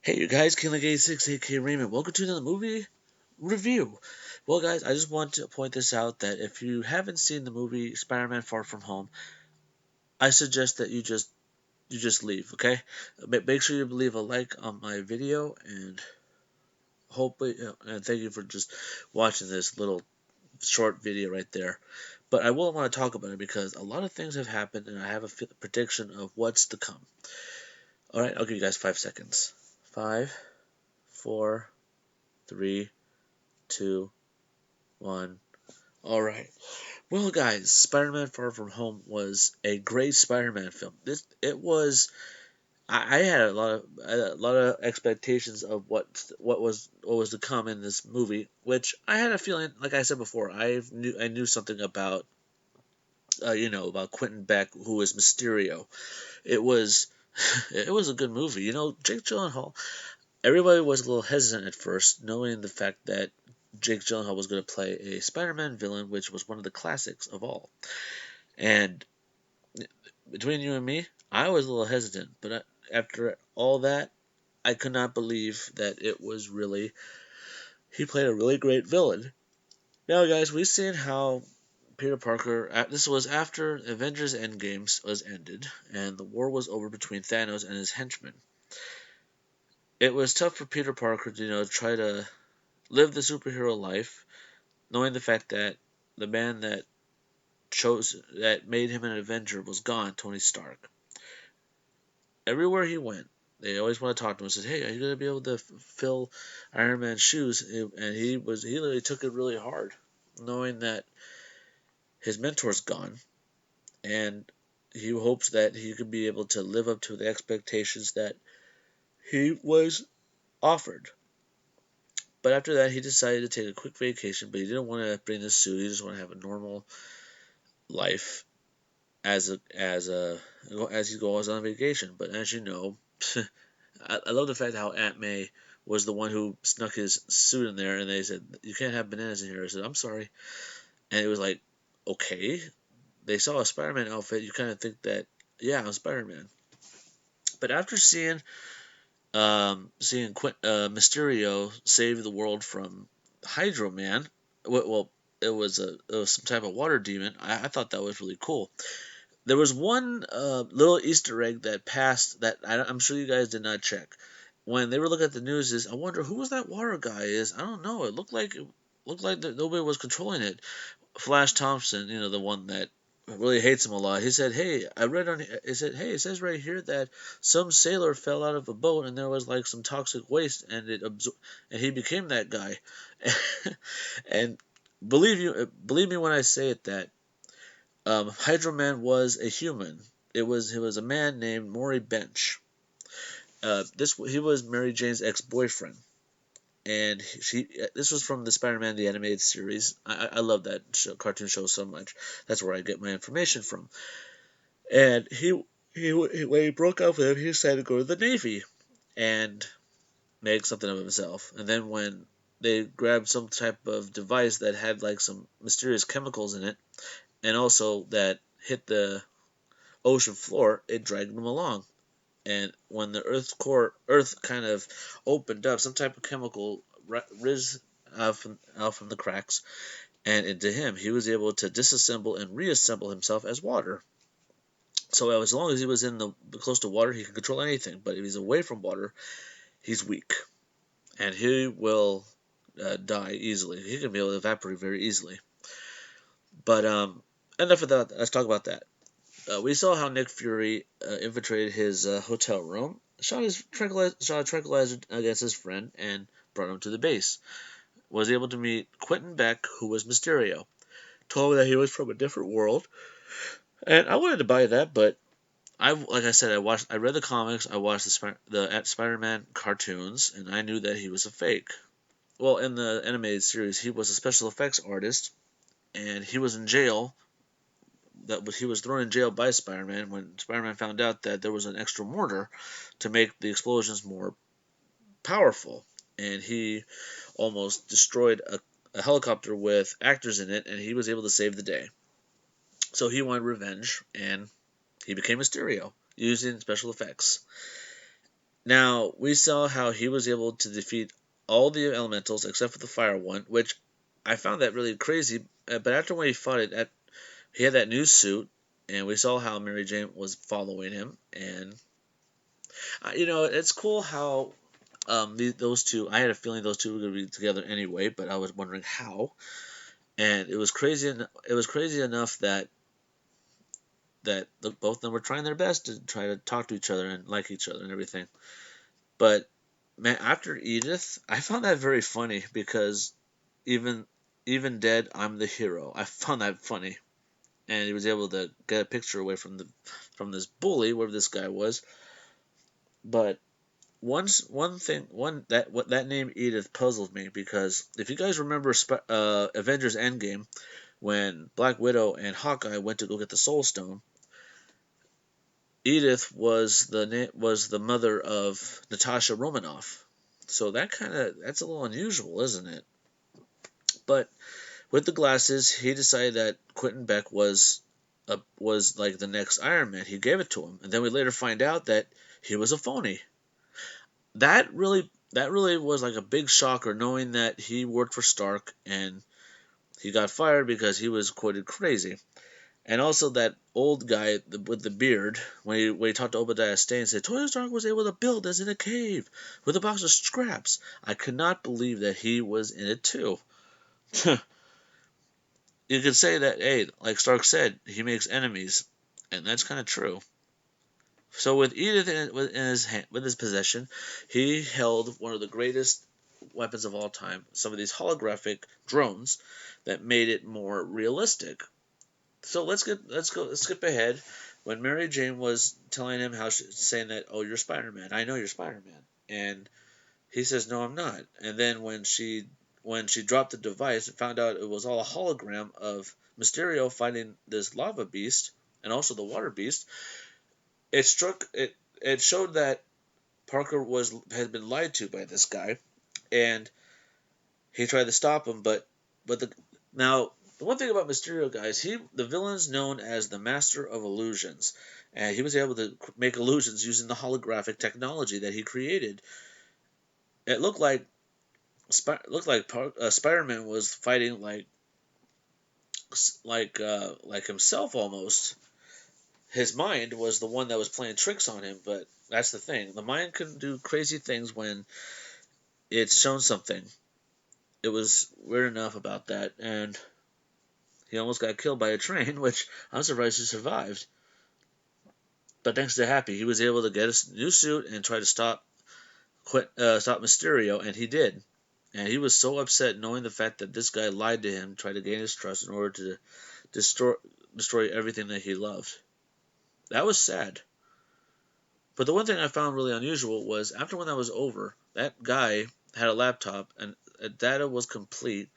Hey, you guys, King86, aka Raymond. Welcome to another movie review. Well, guys, I just want to point this out that if you haven't seen the movie Spider-Man: Far From Home, I suggest that you just leave. Okay, make sure you leave a like on my video, and hopefully, and thank you for just watching this little short video right there. But I will want to talk about it because a lot of things have happened, and I have a prediction of what's to come. All right, I'll give you guys 5 seconds. Five, four, three, two, one. All right. Well, guys, Spider-Man: Far From Home was a great Spider-Man film. It was. I had a lot of expectations of what was to come in this movie, which I had a feeling, like I said before, I knew something about about Quentin Beck, who is Mysterio. It was it was a good movie. Jake Gyllenhaal. Everybody was a little hesitant at first, knowing the fact that Jake Gyllenhaal was going to play a Spider-Man villain, which was one of the classics of all. And between you and me, I was a little hesitant, but after all that, I could not believe that it was really he played a really great villain. Now, guys, we've seen how Peter Parker. This was after Avengers Endgames was ended, and the war was over between Thanos and his henchmen. It was tough for Peter Parker to try to live the superhero life, knowing the fact that the man that made him an Avenger was gone, Tony Stark. Everywhere he went, they always want to talk to him and says, "Hey, are you gonna be able to fill Iron Man's shoes?" And he literally took it really hard, knowing that his mentor's gone, and he hopes that he could be able to live up to the expectations that he was offered. But after that, he decided to take a quick vacation, but he didn't want to bring the suit. He just wanted to have a normal life as he goes on vacation. But as you know, I love the fact how Aunt May was the one who snuck his suit in there, and they said you can't have bananas in here. I said I'm sorry, and it was like okay. They saw a Spider-Man outfit. You kind of think that yeah, I'm Spider-Man. But after seeing Mysterio save the world from Hydro Man, well, it was some type of water demon. I thought that was really cool. There was one little Easter egg that passed that I'm sure you guys did not check. When they were looking at the news, is I wonder who was that water guy? I don't know. It looked like that nobody was controlling it. Flash Thompson, the one that really hates him a lot. He said, "Hey, I read on. It said, hey, it says right here that some sailor fell out of a boat and there was like some toxic waste and and he became that guy." And believe me when I say it that Hydro Man was a human. It was a man named Maury Bench. He was Mary Jane's ex-boyfriend, and this was from the Spider-Man the animated series. I love that cartoon show so much. That's where I get my information from. And when he broke up with him, he decided to go to the Navy and make something of himself. And then when they grabbed some type of device that had like some mysterious chemicals in it, and also that hit the ocean floor, it dragged him along. And when the Earth kind of opened up, some type of chemical riz out from the cracks, and into him, he was able to disassemble and reassemble himself as water. So as long as he was in the close to water, he could control anything. But if he's away from water, he's weak, and he will die easily. He can be able to evaporate very easily. But enough of that. Let's talk about that. We saw how Nick Fury infiltrated his hotel room, shot a tranquilizer against his friend, and brought him to the base. Was able to meet Quentin Beck, who was Mysterio. Told me that he was from a different world, and I wanted to buy that, but like I said, I read the comics, I watched the Spider-Man cartoons, and I knew that he was a fake. Well, in the animated series, he was a special effects artist, and he was in jail he was thrown in jail by Spider-Man when Spider-Man found out that there was an extra mortar to make the explosions more powerful, and he almost destroyed a helicopter with actors in it, and he was able to save the day. So he wanted revenge, and he became Mysterio using special effects. Now, we saw how he was able to defeat all the elementals except for the fire one, which I found that really crazy. But after when he fought it, he had that new suit, and we saw how Mary Jane was following him. And, it's cool how those two, I had a feeling those two were going to be together anyway, but I was wondering how. And it was crazy. It was crazy enough that both of them were trying their best to try to talk to each other and like each other and everything. But man, after Edith, I found that very funny because even even dead, I'm the hero. I found that funny, and he was able to get a picture away from this bully, wherever this guy was. But one thing, that name Edith puzzled me because if you guys remember Avengers Endgame, when Black Widow and Hawkeye went to go get the Soul Stone, Edith was the mother of Natasha Romanoff. So that's a little unusual, isn't it? But with the glasses, he decided that Quentin Beck was like the next Iron Man. He gave it to him, and then we later find out that he was a phony. That really was like a big shocker, knowing that he worked for Stark and he got fired because he was quoted crazy. And also that old guy with the beard, when he talked to Obadiah Stane, said Tony Stark was able to build this in a cave with a box of scraps. I could not believe that he was in it too. You could say that, hey, like Stark said, he makes enemies, and that's kind of true. So with Edith with his possession, he held one of the greatest weapons of all time. Some of these holographic drones that made it more realistic. So let's skip ahead. When Mary Jane was telling him saying that, oh, you're Spider-Man, I know you're Spider-Man, and he says, no, I'm not. And then when she dropped the device and found out it was all a hologram of Mysterio fighting this lava beast and also the water beast, it showed that Parker had been lied to by this guy, and he tried to stop him, but the one thing about Mysterio, guys, the villain's known as the Master of Illusions, and he was able to make illusions using the holographic technology that he created. It looked like Spider-Man was fighting like himself almost. His mind was the one that was playing tricks on him, but that's the thing. The mind can do crazy things when it's shown something. It was weird enough about that, and he almost got killed by a train, which I'm surprised he survived. But thanks to Happy, he was able to get a new suit and try to stop Mysterio, and he did. And he was so upset knowing the fact that this guy lied to him, tried to gain his trust in order to destroy everything that he loved. That was sad. But the one thing I found really unusual was after when that was over, that guy had a laptop and data was complete,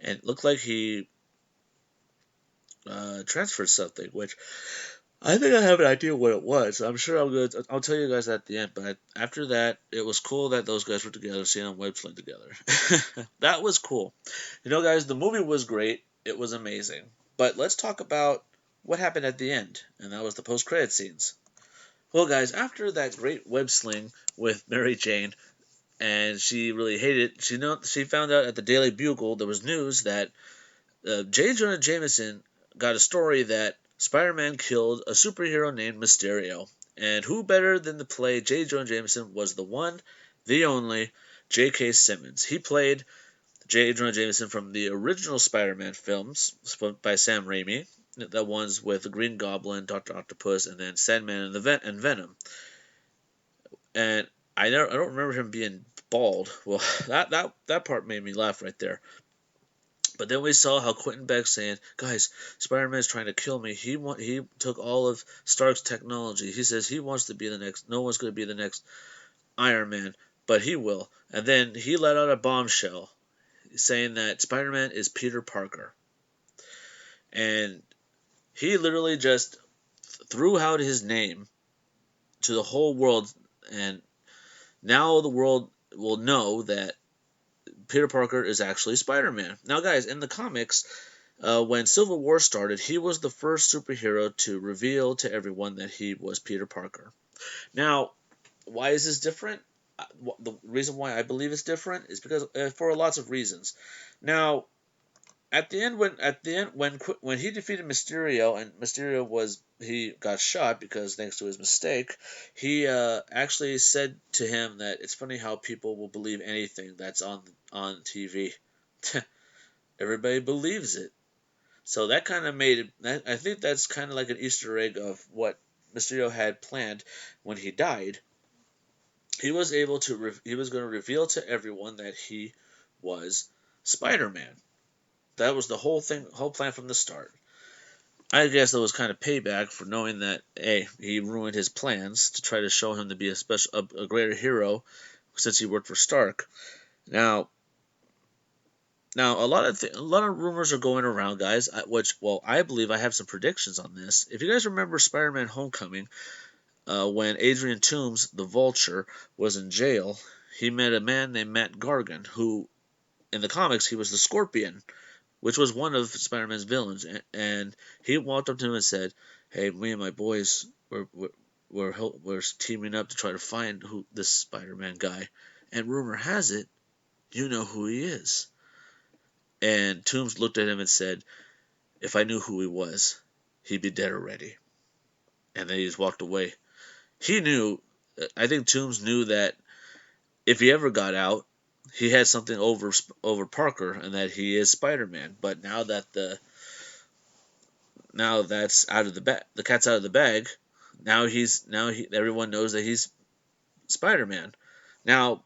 and it looked like he transferred something, which I think I have an idea what it was. I'm sure I'll tell you guys at the end. But after that, it was cool that those guys were together, seeing on web sling together. That was cool. Guys, the movie was great. It was amazing. But let's talk about what happened at the end, and that was the post-credit scenes. Well, guys, after that great web sling with Mary Jane, and she really hated it, she found out at the Daily Bugle there was news that J. Jonah Jameson got a story that Spider-Man killed a superhero named Mysterio. And who better than to play J. Jonah Jameson was the one, the only, J.K. Simmons. He played J. Jonah Jameson from the original Spider-Man films by Sam Raimi, the ones with the Green Goblin, Dr. Octopus, and then Sandman and Venom. And I don't remember him being bald. Well, that part made me laugh right there. But then we saw how Quentin Beck saying, "Guys, Spider-Man's trying to kill me. He took all of Stark's technology. He says he wants to be the next. No one's going to be the next Iron Man, but he will." And then he let out a bombshell, saying that Spider-Man is Peter Parker, and he literally just threw out his name to the whole world, and now the world will know that Peter Parker is actually Spider-Man. Now, guys, in the comics, when Civil War started, he was the first superhero to reveal to everyone that he was Peter Parker. Now, Why is this different? The reason why I believe it's different is because for lots of reasons. Now, at the end when he defeated Mysterio and Mysterio was he got shot because thanks to his mistake, he actually said to him that it's funny how people will believe anything that's on TV. Everybody believes it. So that kind of made it. I think that's kind of like an Easter egg of what Mysterio had planned when he died. He was able to. He was going to reveal to everyone that he was Spider-Man. That was the whole thing, whole plan from the start. I guess that was kind of payback for knowing that he ruined his plans to try to show him to be a greater hero since he worked for Stark. Now, a lot of rumors are going around, guys. Which, well, I believe I have some predictions on this. If you guys remember Spider-Man: Homecoming, when Adrian Toomes, the Vulture, was in jail, he met a man named Matt Gargan, who in the comics he was the Scorpion, which was one of Spider-Man's villains, and he walked up to him and said, "Hey, me and my boys, we're teaming up to try to find who this Spider-Man guy, and rumor has it, you know who he is." And Toomes looked at him and said, "If I knew who he was, he'd be dead already." And then he just walked away. He knew. I think Toomes knew that if he ever got out, he had something over Parker, and that he is Spider-Man. But now that's out of the cat's out of the bag. Everyone knows that he's Spider-Man. Now,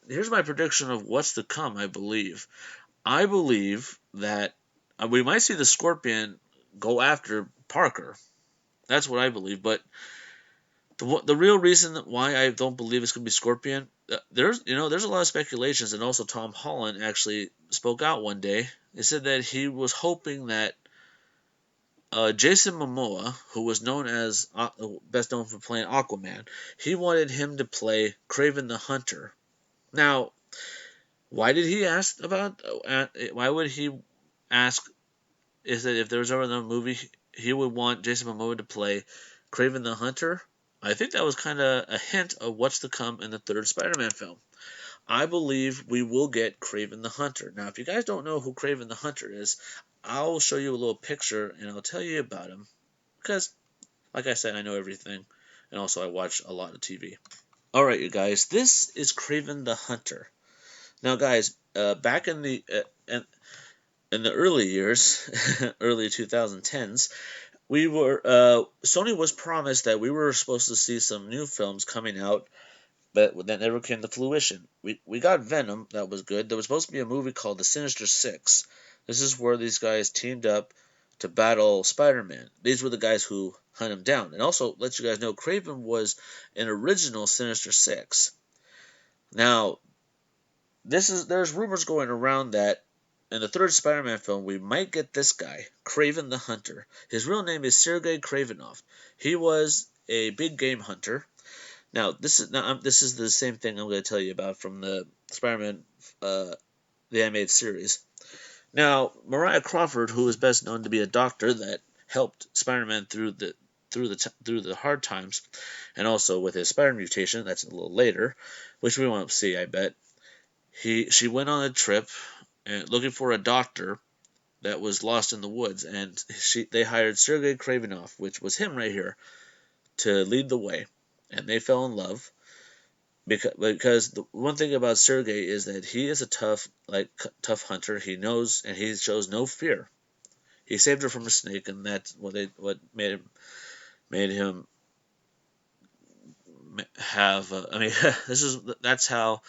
here's my prediction of what's to come. I believe that we might see the Scorpion go after Parker. That's what I believe. But the real reason why I don't believe it's gonna be Scorpion, there's a lot of speculations, and also Tom Holland actually spoke out one day. He said that he was hoping that Jason Momoa, who was known as best known for playing Aquaman, he wanted him to play Kraven the Hunter. Now, why did he ask about? Why would he ask? Is that if there was ever another movie, he would want Jason Momoa to play Kraven the Hunter? I think that was kind of a hint of what's to come in the third Spider-Man film. I believe we will get Kraven the Hunter. Now, if you guys don't know who Kraven the Hunter is, I'll show you a little picture and I'll tell you about him. Because, like I said, I know everything. And also, I watch a lot of TV. Alright, you guys, this is Kraven the Hunter. Now, guys, back in the early years, early 2010s, Sony was promised that we were supposed to see some new films coming out, but that never came to fruition. We got Venom, that was good. There was supposed to be a movie called The Sinister Six. This is where these guys teamed up to battle Spider-Man. These were the guys who hunt him down. And also, let you guys know, Kraven was an original Sinister Six. Now, there's rumors going around that in the third Spider-Man film, we might get this guy, Kraven the Hunter. His real name is Sergei Kravenov. He was a big game hunter. Now, this is the same thing I'm going to tell you about from the Spider-Man, the animated series. Now, Mariah Crawford, who is best known to be a doctor that helped Spider-Man through the hard times, and also with his Spider mutation, that's a little later, which we won't see, I bet. She went on a trip and looking for a doctor that was lost in the woods, and they hired Sergei Kravenov, which was him right here, to lead the way, and they fell in love. Because the one thing about Sergei is that he is a tough hunter. He knows, and he shows no fear. He saved her from a snake, and that's what made him have. I mean, that's how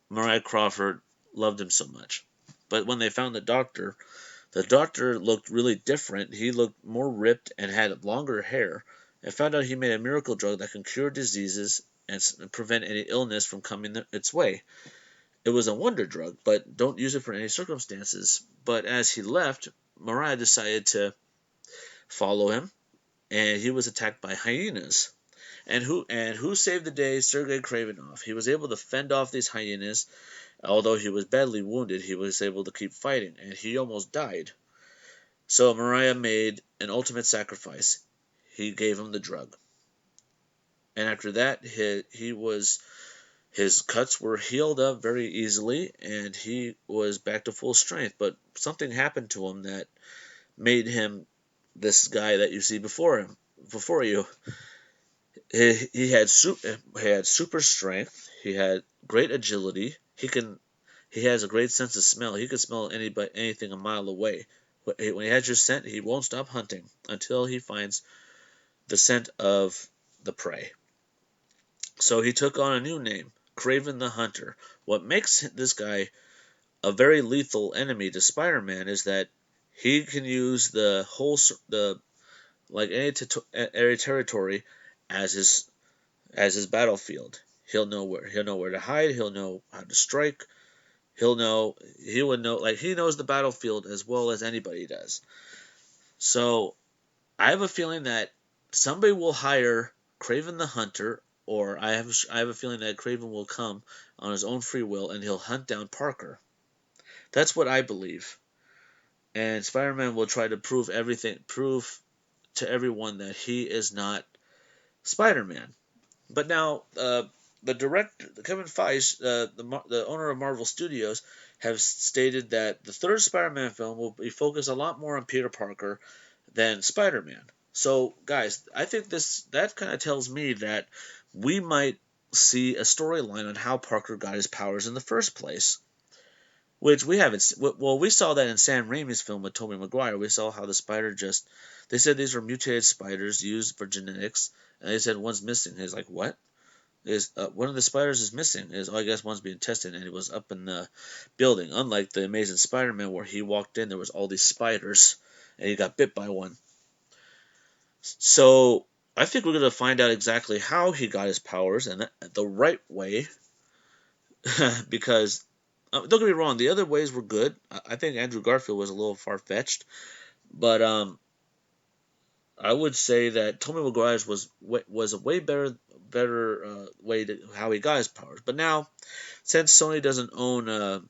Mariah Crawford loved him so much. But when they found the doctor looked really different. He looked more ripped and had longer hair, and found out he made a miracle drug that can cure diseases and prevent any illness from coming its way. It was a wonder drug, but don't use it for any circumstances. But as he left, Mariah decided to follow him, and he was attacked by hyenas. And who saved the day? Sergei Kravenov. He was able to fend off these hyenas. Although he was badly wounded, he was able to keep fighting, and he almost died. So Mariah made an ultimate sacrifice. He gave him the drug. and after that, his cuts were healed up very easily, and he was back to full strength. But something happened to him that made him this guy that you see before you. He had super strength. He had great agility. He has a great sense of smell. He could smell anything a mile away. When he has your scent, he won't stop hunting until he finds the scent of the prey. So he took on a new name, Kraven the Hunter. What makes this guy a very lethal enemy to Spider-Man is that he can use the like any territory as his battlefield. He'll know where to hide. He'll know how to strike. He would know, like, he knows the battlefield as well as anybody does. So I have a feeling that somebody will hire Kraven the Hunter, or I have a feeling that Kraven will come on his own free will and he'll hunt down Parker. That's what I believe. And Spider-Man will try to prove to everyone that he is not Spider-Man. But now, the director, Kevin Feige, the owner of Marvel Studios, have stated that the third Spider-Man film will be focused a lot more on Peter Parker than Spider-Man. So, guys, I think that kind of tells me that we might see a storyline on how Parker got his powers in the first place, which we haven't. Well, we saw that in Sam Raimi's film with Tobey Maguire. We saw how the spider just. They said these were mutated spiders used for genetics, and they said one's missing. He's like, what? Is one of the spiders is missing? Is I guess one's being tested, and it was up in the building. Unlike the Amazing Spider-Man, where he walked in, there was all these spiders, and he got bit by one. So I think we're gonna find out exactly how he got his powers and the right way, because don't get me wrong, the other ways were good. I think Andrew Garfield was a little far fetched, but I would say that Tobey Maguire's was a way better way to how he got his powers. But now, since Sony doesn't own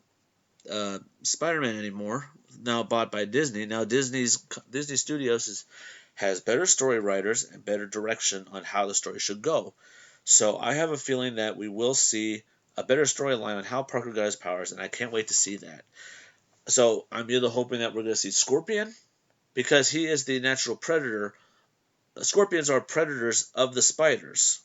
Spider-Man anymore, now bought by Disney, now Disney Studios has better story writers and better direction on how the story should go. So I have a feeling that we will see a better storyline on how Parker got his powers, and I can't wait to see that. So I'm either hoping that we're going to see Scorpion, because he is the natural predator. Scorpions are predators of the spiders.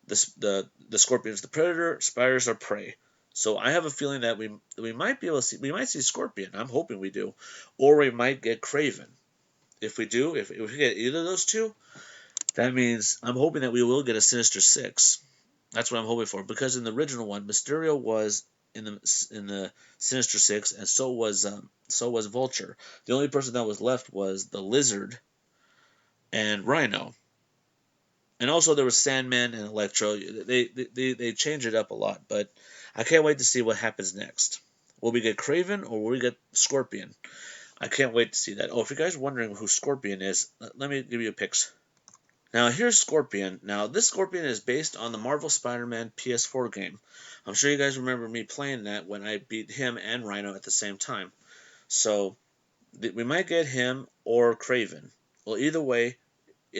The scorpion's the predator, spiders are prey. So I have a feeling that we might be able to see, we might see Scorpion. I'm hoping we do, or we might get Kraven. If we do, if we get either of those two, that means I'm hoping that we will get a Sinister Six. That's what I'm hoping for, because in the original one, Mysterio was in the Sinister Six, and so was Vulture. The only person that was left was the Lizard and Rhino, and also there was Sandman and Electro. They change it up a lot, but I can't wait to see what happens next. Will we get Kraven or will we get Scorpion? I can't wait to see that. Oh, if you guys are wondering who Scorpion is, let me give you a picture. Now, here's Scorpion. Now, this Scorpion is based on the Marvel Spider-Man PS4 game. I'm sure you guys remember me playing that when I beat him and Rhino at the same time. So, we might get him or Kraven. Well, either way,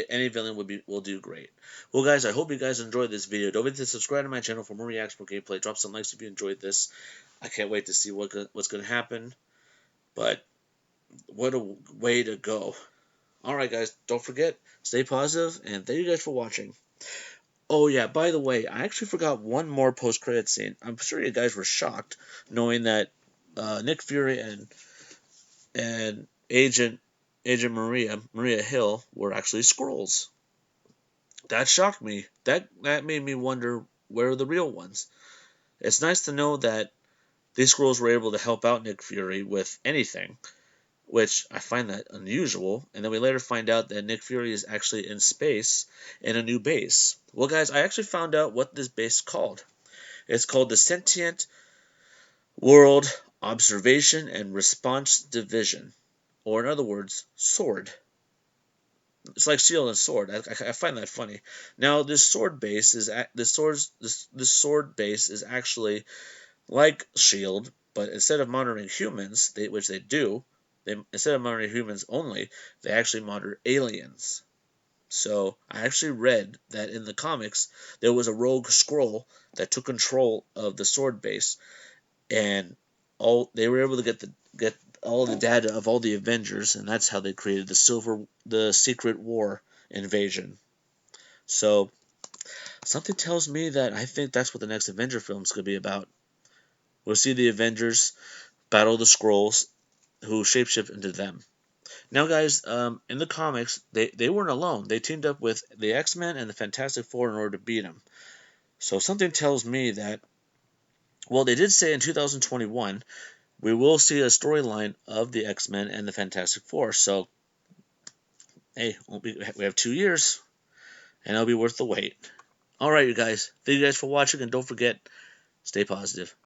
any villain will do great. Well, guys, I hope you guys enjoyed this video. Don't forget to subscribe to my channel for more reacts, more gameplay. Drop some likes if you enjoyed this. I can't wait to see what's going to happen. But what a way to go. Alright, guys, don't forget, stay positive, and thank you guys for watching. Oh, yeah, by the way, I actually forgot one more post-credit scene. I'm sure you guys were shocked knowing that Nick Fury and Agent Maria Hill were actually Skrulls. That shocked me. That made me wonder, where are the real ones? It's nice to know that these Skrulls were able to help out Nick Fury with anything, which I find that unusual. And then we later find out that Nick Fury is actually in space in a new base. Well, guys, I actually found out what this base is called. It's called the Sentient World Observation and Response Division, or in other words, SWORD. It's like shield and sword. I find that funny. Now, this sword base is this sword base is actually like shield, but instead of monitoring humans, which they do, instead of monitoring humans only, they actually monitor aliens. So I actually read that in the comics there was a rogue scroll that took control of the sword base, and all they were able to get all the data of all the Avengers, and that's how they created the Secret War invasion. So something tells me that I think that's what the next Avenger film is going to be about. We'll see the Avengers battle the Skrulls, who shapeshift into them. Now, guys, in the comics, they weren't alone. They teamed up with the X-Men and the Fantastic Four in order to beat them. So something tells me that, well, they did say in 2021 we will see a storyline of the X-Men and the Fantastic Four. So, hey, we have 2 years, and it'll be worth the wait. All right, you guys. Thank you guys for watching, and don't forget, stay positive.